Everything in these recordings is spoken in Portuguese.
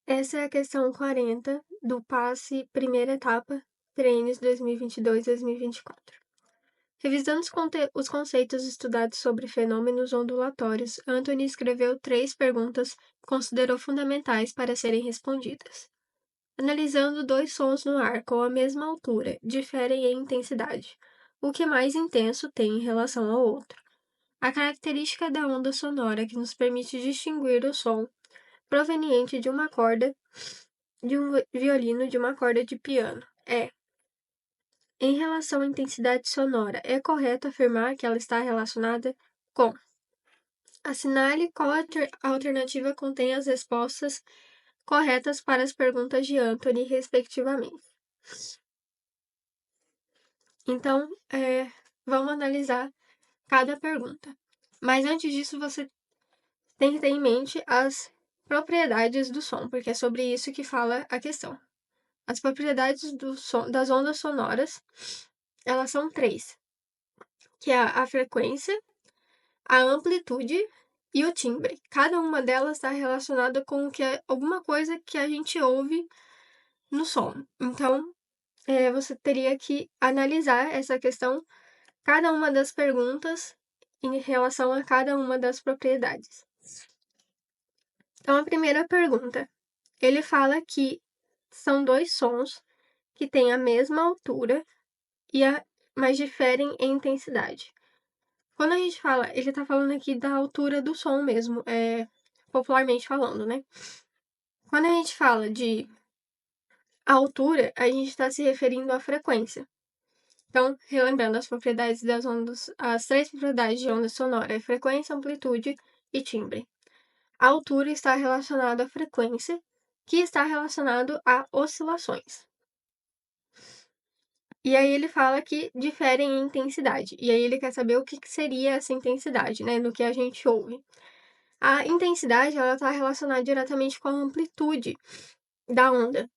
Essa é a questão 40 do PASSE Primeira Etapa, Treinos 2022-2024. Revisando os conceitos estudados sobre fenômenos ondulatórios, Anthony escreveu 3 perguntas que considerou fundamentais para serem respondidas. Analisando 2 sons no ar com a mesma altura, diferem em intensidade. O que mais intenso tem em relação ao outro? A característica da onda sonora que nos permite distinguir o som proveniente de uma corda de um violino de uma corda de piano é: em relação à intensidade sonora, é correto afirmar que ela está relacionada com. Assinale qual alternativa contém as respostas corretas para as perguntas de Anthony, respectivamente. Então, vamos analisar cada pergunta. Mas antes disso, você tem que ter em mente as propriedades do som, porque é sobre isso que fala a questão. As propriedades das ondas sonoras, elas são 3, que é a frequência, a amplitude e o timbre. Cada uma delas está relacionada com alguma coisa que a gente ouve no som. Então, você teria que analisar essa questão, cada uma das perguntas, em relação a cada uma das propriedades. Então, a primeira pergunta, ele fala que são 2 sons que têm a mesma altura mas diferem em intensidade. Quando a gente fala, ele tá falando aqui da altura do som mesmo, popularmente falando, né? Quando a gente fala de altura, a gente está se referindo à frequência. Então, relembrando as propriedades das ondas, as 3 propriedades de onda sonora, frequência, amplitude e timbre. A altura está relacionada à frequência, que está relacionado a oscilações. E aí ele fala que diferem em intensidade. E aí ele quer saber o que seria essa intensidade, né, no que a gente ouve. A intensidade, ela está relacionada diretamente com a amplitude da onda.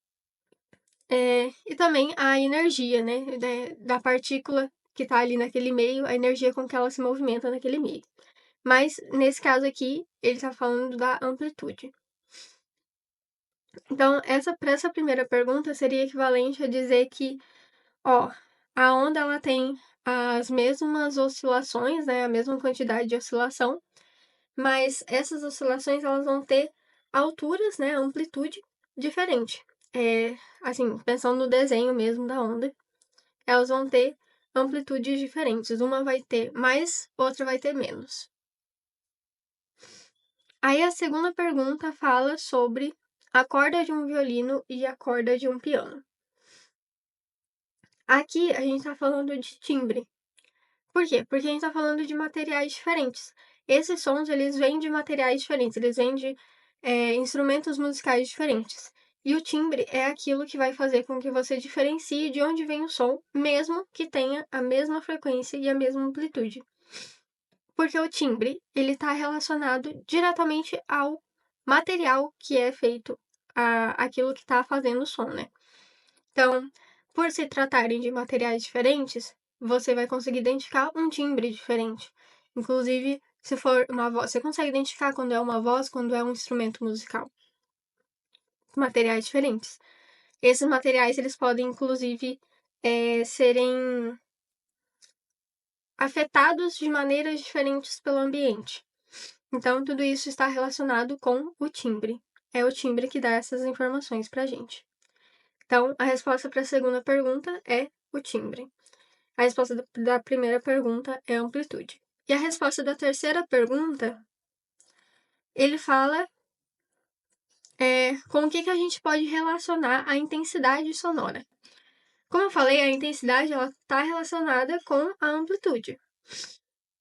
E também a energia, né, da partícula que está ali naquele meio, a energia com que ela se movimenta naquele meio. Mas, nesse caso aqui, ele está falando da amplitude. Então, para essa primeira pergunta, seria equivalente a dizer que, a onda ela tem as mesmas oscilações, né, a mesma quantidade de oscilação, mas essas oscilações elas vão ter alturas, né, amplitude diferente. Assim, pensando no desenho mesmo da onda, elas vão ter amplitudes diferentes. Uma vai ter mais, outra vai ter menos. Aí a segunda pergunta fala sobre a corda de um violino e a corda de um piano. Aqui a gente está falando de timbre. Por quê? Porque a gente está falando de materiais diferentes. Esses sons, eles vêm de materiais diferentes, eles vêm de instrumentos musicais diferentes. E o timbre é aquilo que vai fazer com que você diferencie de onde vem o som, mesmo que tenha a mesma frequência e a mesma amplitude. Porque o timbre, ele está relacionado diretamente ao material que é feito, aquilo que está fazendo o som, né? Então, por se tratarem de materiais diferentes, você vai conseguir identificar um timbre diferente. Inclusive, se for uma voz, você consegue identificar quando é uma voz, quando é um instrumento musical. Materiais diferentes. Esses materiais, eles podem, inclusive, serem afetados de maneiras diferentes pelo ambiente. Então, tudo isso está relacionado com o timbre. É o timbre que dá essas informações pra gente. Então, a resposta para a segunda pergunta é o timbre. A resposta da primeira pergunta é amplitude. E a resposta da terceira pergunta, ele fala com o que a gente pode relacionar a intensidade sonora. Como eu falei, a intensidade está relacionada com a amplitude.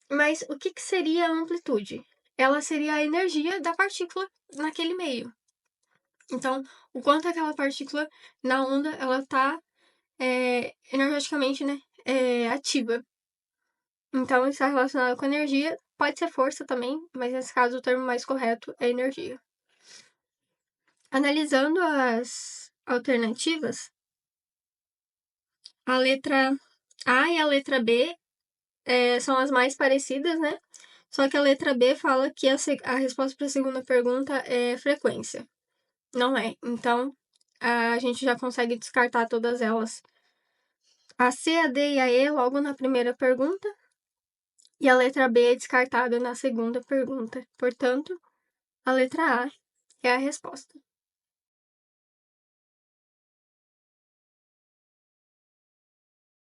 Mas o que seria a amplitude? Ela seria a energia da partícula naquele meio. Então, o quanto aquela partícula na onda ela está energeticamente, né, ativa. Então, está relacionado com energia, pode ser força também, mas nesse caso o termo mais correto é energia. Analisando as alternativas, a letra A e a letra B são as mais parecidas, né? Só que a letra B fala que a resposta para a segunda pergunta é frequência. Não é. Então, a gente já consegue descartar todas elas. A C, a D e a E logo na primeira pergunta. E a letra B é descartada na segunda pergunta. Portanto, a letra A é a resposta.